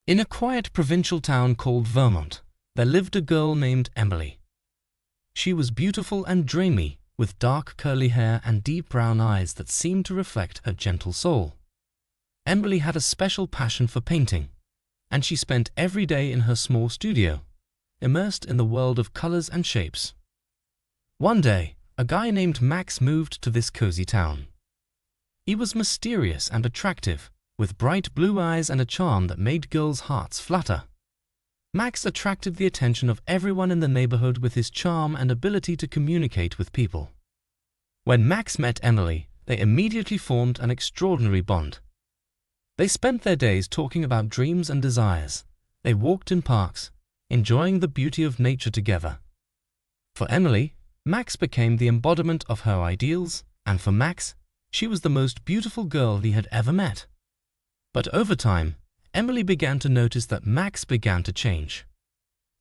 In a quiet provincial town called Vermont, there lived a girl named Emily. She was beautiful and dreamy, with dark curly hair and deep brown eyes that seemed to reflect her gentle soul. Emily had a special passion for painting, and she spent every day in her small studio, immersed in the world of colors and shapes. One day, a guy named Max moved to this cozy town. He was mysterious and attractive, with bright blue eyes and a charm that made girls' hearts flutter. Max attracted the attention of everyone in the neighborhood with his charm and ability to communicate with people. When Max met Emily, they immediately formed an extraordinary bond. They spent their days talking about dreams and desires. They walked in parks, enjoying the beauty of nature together. For Emily, Max became the embodiment of her ideals, and for Max, she was the most beautiful girl he had ever met. But over time, Emily began to notice that Max began to change.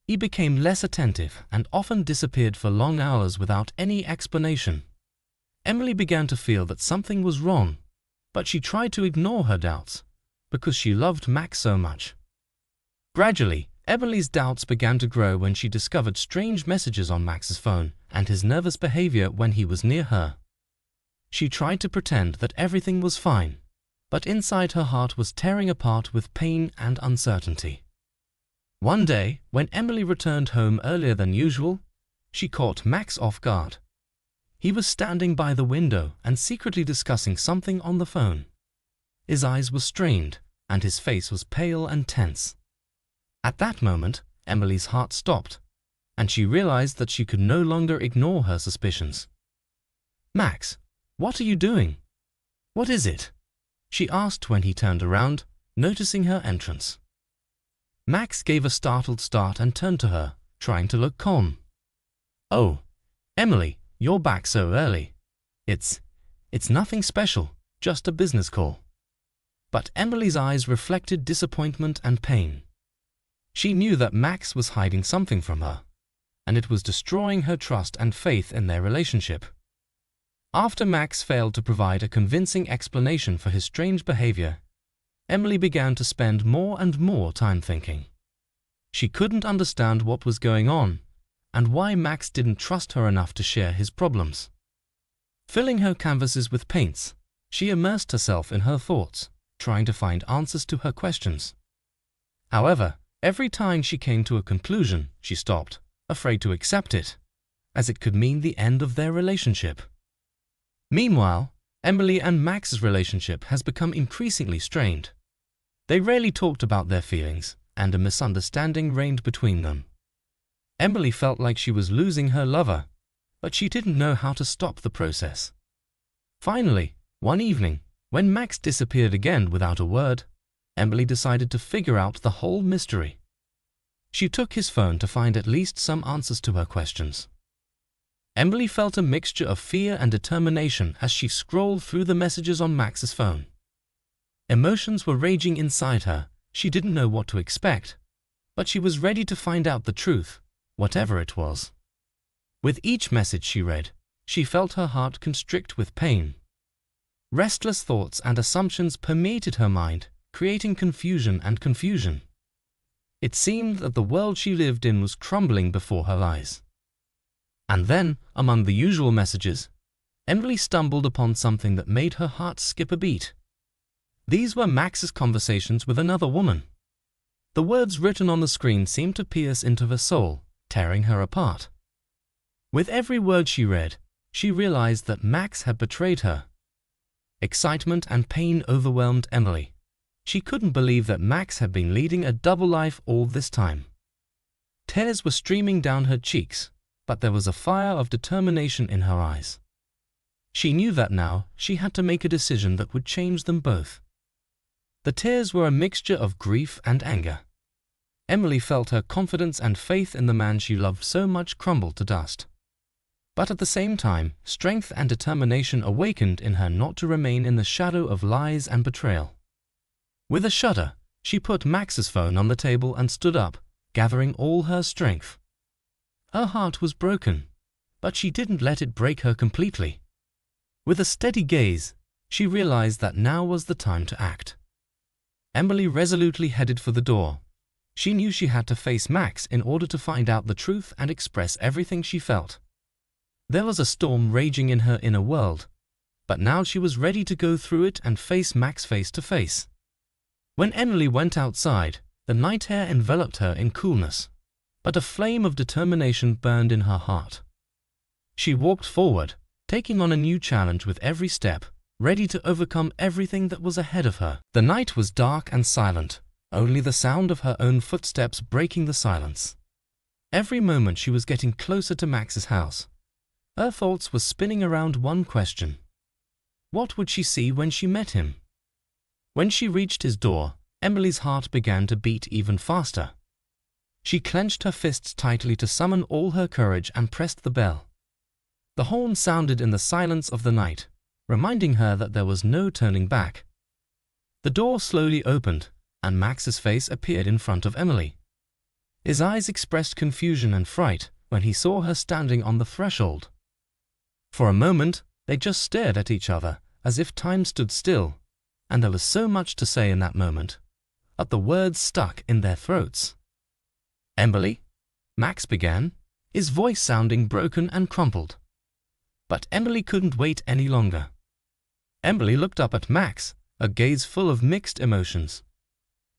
He became less attentive and often disappeared for long hours without any explanation. Emily began to feel that something was wrong, but she tried to ignore her doubts because she loved Max so much. Gradually, Emily's doubts began to grow when she discovered strange messages on Max's phone and his nervous behavior when he was near her. She tried to pretend that everything was fine, but inside her heart was tearing apart with pain and uncertainty. One day, when Emily returned home earlier than usual, she caught Max off guard. He was standing by the window and secretly discussing something on the phone. His eyes were strained, and his face was pale and tense. At that moment, Emily's heart stopped, and she realized that she could no longer ignore her suspicions. "Max, what are you doing? What is it?" she asked when he turned around, noticing her entrance. Max gave a startled start and turned to her, trying to look calm. "Oh, Emily, you're back so early. It's nothing special, just a business call." But Emily's eyes reflected disappointment and pain. She knew that Max was hiding something from her, and it was destroying her trust and faith in their relationship. After Max failed to provide a convincing explanation for his strange behavior, Emily began to spend more and more time thinking. She couldn't understand what was going on and why Max didn't trust her enough to share his problems. Filling her canvases with paints, she immersed herself in her thoughts, trying to find answers to her questions. However, every time she came to a conclusion, she stopped, afraid to accept it, as it could mean the end of their relationship. Meanwhile, Emily and Max's relationship has become increasingly strained. They rarely talked about their feelings, and a misunderstanding reigned between them. Emily felt like she was losing her lover, but she didn't know how to stop the process. Finally, one evening, when Max disappeared again without a word, Emily decided to figure out the whole mystery. She took his phone to find at least some answers to her questions. Emily felt a mixture of fear and determination as she scrolled through the messages on Max's phone. Emotions were raging inside her. She didn't know what to expect, but she was ready to find out the truth, whatever it was. With each message she read, she felt her heart constrict with pain. Restless thoughts and assumptions permeated her mind, creating confusion and confusion. It seemed that the world she lived in was crumbling before her eyes. And then, among the usual messages, Emily stumbled upon something that made her heart skip a beat. These were Max's conversations with another woman. The words written on the screen seemed to pierce into her soul, tearing her apart. With every word she read, she realized that Max had betrayed her. Excitement and pain overwhelmed Emily. She couldn't believe that Max had been leading a double life all this time. Tears were streaming down her cheeks, but there was a fire of determination in her eyes. She knew that now she had to make a decision that would change them both. The tears were a mixture of grief and anger. Emily felt her confidence and faith in the man she loved so much crumble to dust. But at the same time, strength and determination awakened in her not to remain in the shadow of lies and betrayal. With a shudder, she put Max's phone on the table and stood up, gathering all her strength. Her heart was broken, but she didn't let it break her completely. With a steady gaze, she realized that now was the time to act. Emily resolutely headed for the door. She knew she had to face Max in order to find out the truth and express everything she felt. There was a storm raging in her inner world, but now she was ready to go through it and face Max face to face. When Emily went outside, the night air enveloped her in coolness, but a flame of determination burned in her heart. She walked forward, taking on a new challenge with every step, ready to overcome everything that was ahead of her. The night was dark and silent, only the sound of her own footsteps breaking the silence. Every moment she was getting closer to Max's house. Her thoughts were spinning around one question. What would she see when she met him? When she reached his door, Emily's heart began to beat even faster. She clenched her fists tightly to summon all her courage and pressed the bell. The horn sounded in the silence of the night, reminding her that there was no turning back. The door slowly opened, and Max's face appeared in front of Emily. His eyes expressed confusion and fright when he saw her standing on the threshold. For a moment, they just stared at each other, as if time stood still, and there was so much to say in that moment, but the words stuck in their throats. "Emily?" Max began, his voice sounding broken and crumpled. But Emily couldn't wait any longer. Emily looked up at Max, a gaze full of mixed emotions.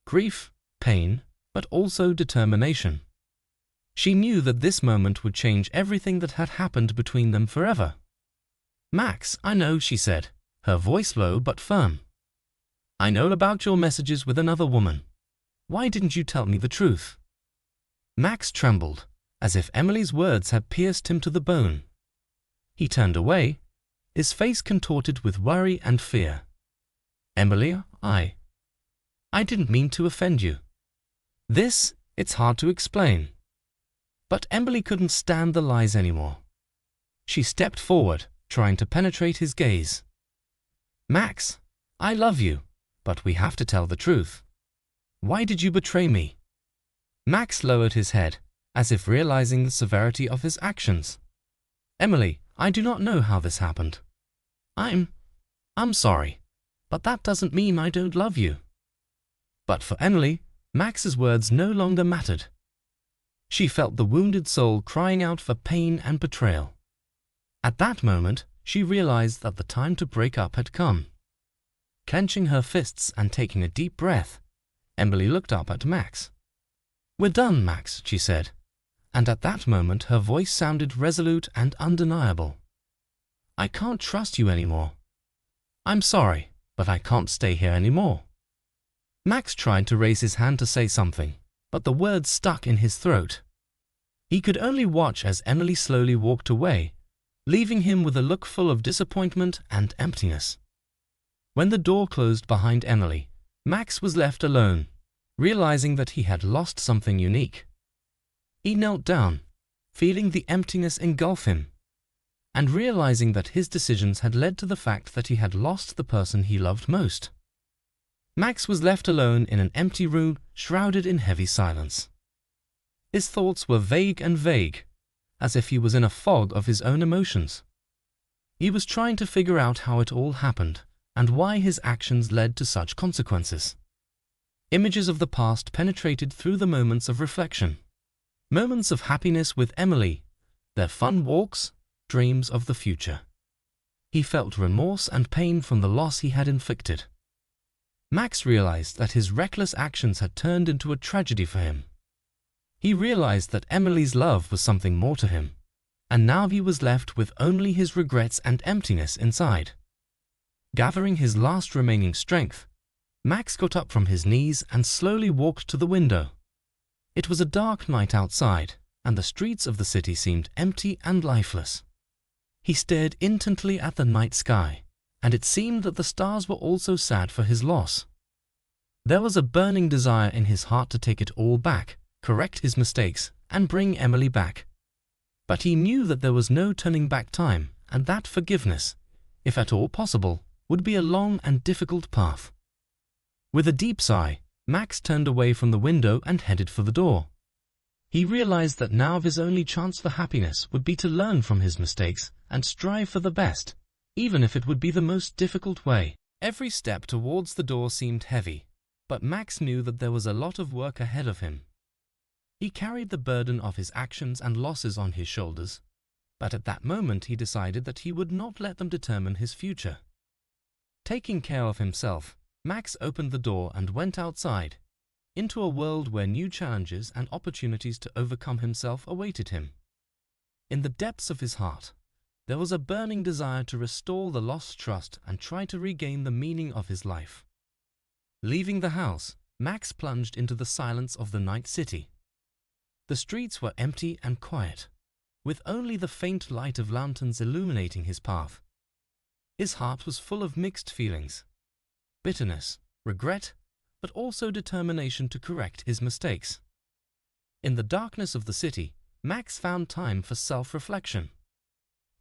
Grief, pain, but also determination. She knew that this moment would change everything that had happened between them forever. "Max, I know," she said, her voice low but firm. "I know about your messages with another woman. Why didn't you tell me the truth?" Max trembled, as if Emily's words had pierced him to the bone. He turned away, his face contorted with worry and fear. "Emily, I didn't mean to offend you. It's hard to explain." But Emily couldn't stand the lies anymore. She stepped forward, trying to penetrate his gaze. "Max, I love you, but we have to tell the truth. Why did you betray me?" Max lowered his head, as if realizing the severity of his actions. "Emily, I do not know how this happened. I'm sorry, but that doesn't mean I don't love you." But for Emily, Max's words no longer mattered. She felt the wounded soul crying out for pain and betrayal. At that moment, she realized that the time to break up had come. Clenching her fists and taking a deep breath, Emily looked up at Max. "We're done, Max," she said, and at that moment her voice sounded resolute and undeniable. "I can't trust you anymore. I'm sorry, but I can't stay here anymore." Max tried to raise his hand to say something, but the words stuck in his throat. He could only watch as Emily slowly walked away, leaving him with a look full of disappointment and emptiness. When the door closed behind Emily, Max was left alone, realizing that he had lost something unique. He knelt down, feeling the emptiness engulf him, and realizing that his decisions had led to the fact that he had lost the person he loved most. Max was left alone in an empty room, shrouded in heavy silence. His thoughts were vague, as if he was in a fog of his own emotions. He was trying to figure out how it all happened and why his actions led to such consequences. Images of the past penetrated through the moments of reflection. Moments of happiness with Emily, their fun walks, dreams of the future. He felt remorse and pain from the loss he had inflicted. Max realized that his reckless actions had turned into a tragedy for him. He realized that Emily's love was something more to him, and now he was left with only his regrets and emptiness inside. Gathering his last remaining strength, Max got up from his knees and slowly walked to the window. It was a dark night outside, and the streets of the city seemed empty and lifeless. He stared intently at the night sky, and it seemed that the stars were also sad for his loss. There was a burning desire in his heart to take it all back, correct his mistakes, and bring Emily back. But he knew that there was no turning back time, and that forgiveness, if at all possible, would be a long and difficult path. With a deep sigh, Max turned away from the window and headed for the door. He realized that now his only chance for happiness would be to learn from his mistakes and strive for the best, even if it would be the most difficult way. Every step towards the door seemed heavy, But Max knew that there was a lot of work ahead of him. He carried the burden of his actions and losses on his shoulders, but at that moment he decided that he would not let them determine his future. Taking care of himself, Max opened the door and went outside, into a world where new challenges and opportunities to overcome himself awaited him. In the depths of his heart, there was a burning desire to restore the lost trust and try to regain the meaning of his life. Leaving the house, Max plunged into the silence of the night city. The streets were empty and quiet, with only the faint light of lanterns illuminating his path. His heart was full of mixed feelings: bitterness, regret, but also determination to correct his mistakes. In the darkness of the city, Max found time for self-reflection.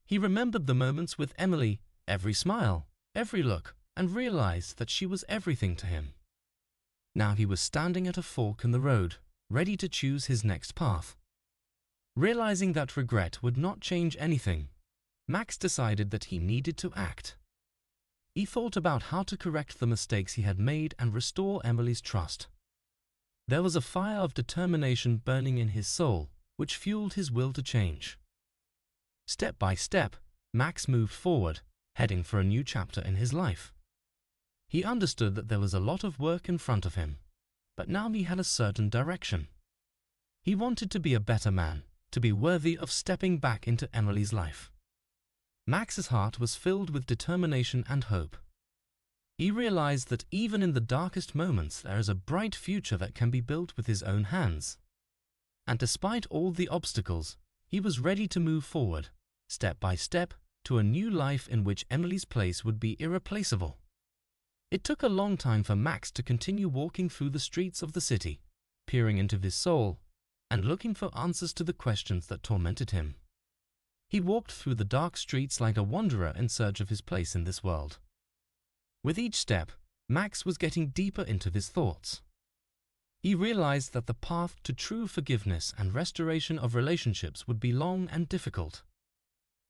He remembered the moments with Emily, every smile, every look, and realized that she was everything to him. Now he was standing at a fork in the road, ready to choose his next path. Realizing that regret would not change anything, Max decided that he needed to act. He thought about how to correct the mistakes he had made and restore Emily's trust. There was a fire of determination burning in his soul, which fueled his will to change. Step by step, Max moved forward, heading for a new chapter in his life. He understood that there was a lot of work in front of him, but now he had a certain direction. He wanted to be a better man, to be worthy of stepping back into Emily's life. Max's heart was filled with determination and hope. He realized that even in the darkest moments there is a bright future that can be built with his own hands. And despite all the obstacles, he was ready to move forward, step by step, to a new life in which Emily's place would be irreplaceable. It took a long time for Max to continue walking through the streets of the city, peering into his soul, and looking for answers to the questions that tormented him. He walked through the dark streets like a wanderer in search of his place in this world. With each step, Max was getting deeper into his thoughts. He realized that the path to true forgiveness and restoration of relationships would be long and difficult.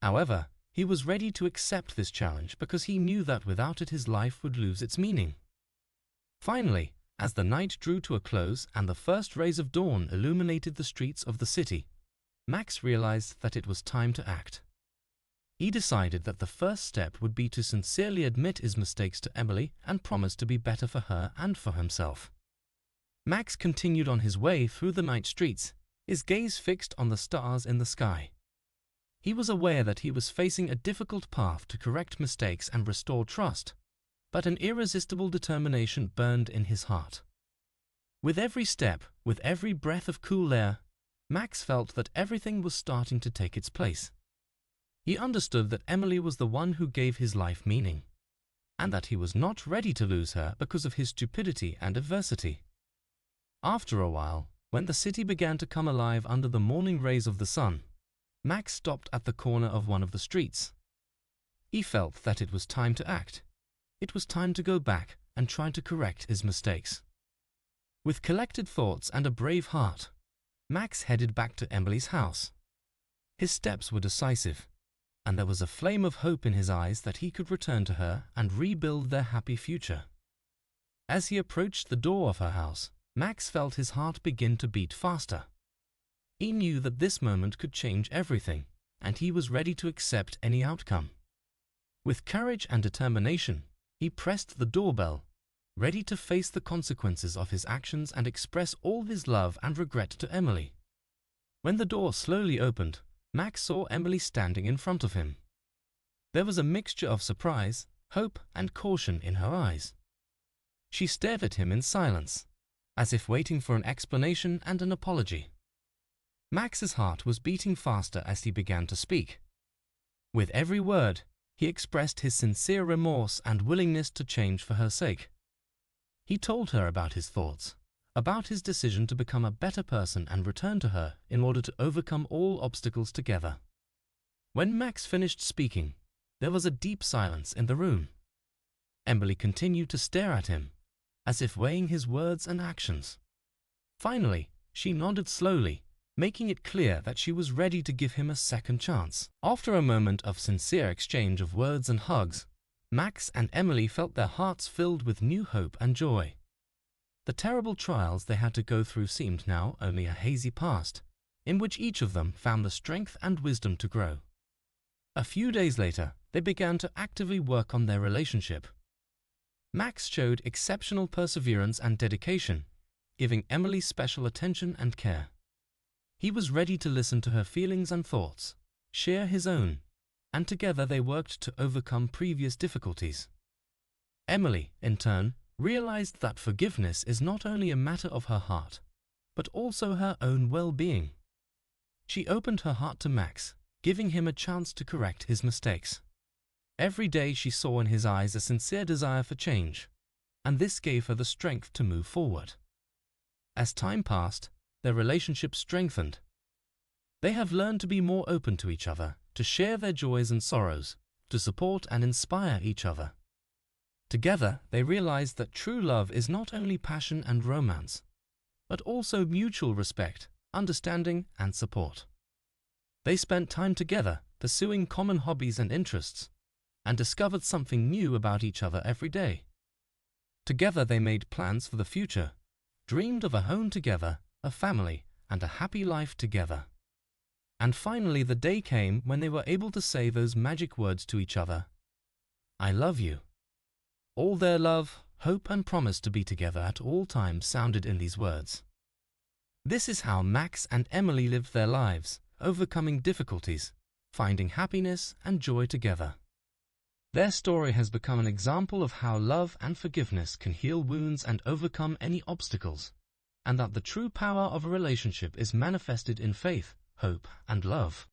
However, he was ready to accept this challenge because he knew that without it his life would lose its meaning. Finally, as the night drew to a close and the first rays of dawn illuminated the streets of the city, Max realized that it was time to act. He decided that the first step would be to sincerely admit his mistakes to Emily and promise to be better for her and for himself. Max continued on his way through the night streets, his gaze fixed on the stars in the sky. He was aware that he was facing a difficult path to correct mistakes and restore trust, but an irresistible determination burned in his heart. With every step, with every breath of cool air, Max felt that everything was starting to take its place. He understood that Emily was the one who gave his life meaning, and that he was not ready to lose her because of his stupidity and adversity. After a while, when the city began to come alive under the morning rays of the sun, Max stopped at the corner of one of the streets. He felt that it was time to act. It was time to go back and try to correct his mistakes. With collected thoughts and a brave heart, Max headed back to Emily's house. His steps were decisive, and there was a flame of hope in his eyes that he could return to her and rebuild their happy future. As he approached the door of her house, Max felt his heart begin to beat faster. He knew that this moment could change everything, and he was ready to accept any outcome. With courage and determination, he pressed the doorbell, ready to face the consequences of his actions and express all his love and regret to Emily. When the door slowly opened, Max saw Emily standing in front of him. There was a mixture of surprise, hope, and caution in her eyes. She stared at him in silence, as if waiting for an explanation and an apology. Max's heart was beating faster as he began to speak. With every word, he expressed his sincere remorse and willingness to change for her sake. He told her about his thoughts, about his decision to become a better person and return to her in order to overcome all obstacles together. When Max finished speaking, there was a deep silence in the room. Emily continued to stare at him, as if weighing his words and actions. Finally, she nodded slowly, making it clear that she was ready to give him a second chance. After a moment of sincere exchange of words and hugs, Max and Emily felt their hearts filled with new hope and joy. The terrible trials they had to go through seemed now only a hazy past, in which each of them found the strength and wisdom to grow. A few days later, they began to actively work on their relationship. Max showed exceptional perseverance and dedication, giving Emily special attention and care. He was ready to listen to her feelings and thoughts, share his own, and together they worked to overcome previous difficulties. Emily, in turn, realized that forgiveness is not only a matter of her heart, but also her own well-being. She opened her heart to Max, giving him a chance to correct his mistakes. Every day she saw in his eyes a sincere desire for change, and this gave her the strength to move forward. As time passed, their relationship strengthened. They have learned to be more open to each other, to share their joys and sorrows, to support and inspire each other. Together, they realized that true love is not only passion and romance, but also mutual respect, understanding, and support. They spent time together, pursuing common hobbies and interests, and discovered something new about each other every day. Together they made plans for the future, dreamed of a home together, a family, and a happy life together. And finally the day came when they were able to say those magic words to each other, "I love you." All their love, hope, and promise to be together at all times sounded in these words. This is how Max and Emily lived their lives, overcoming difficulties, finding happiness and joy together. Their story has become an example of how love and forgiveness can heal wounds and overcome any obstacles, and that the true power of a relationship is manifested in faith, hope, and love.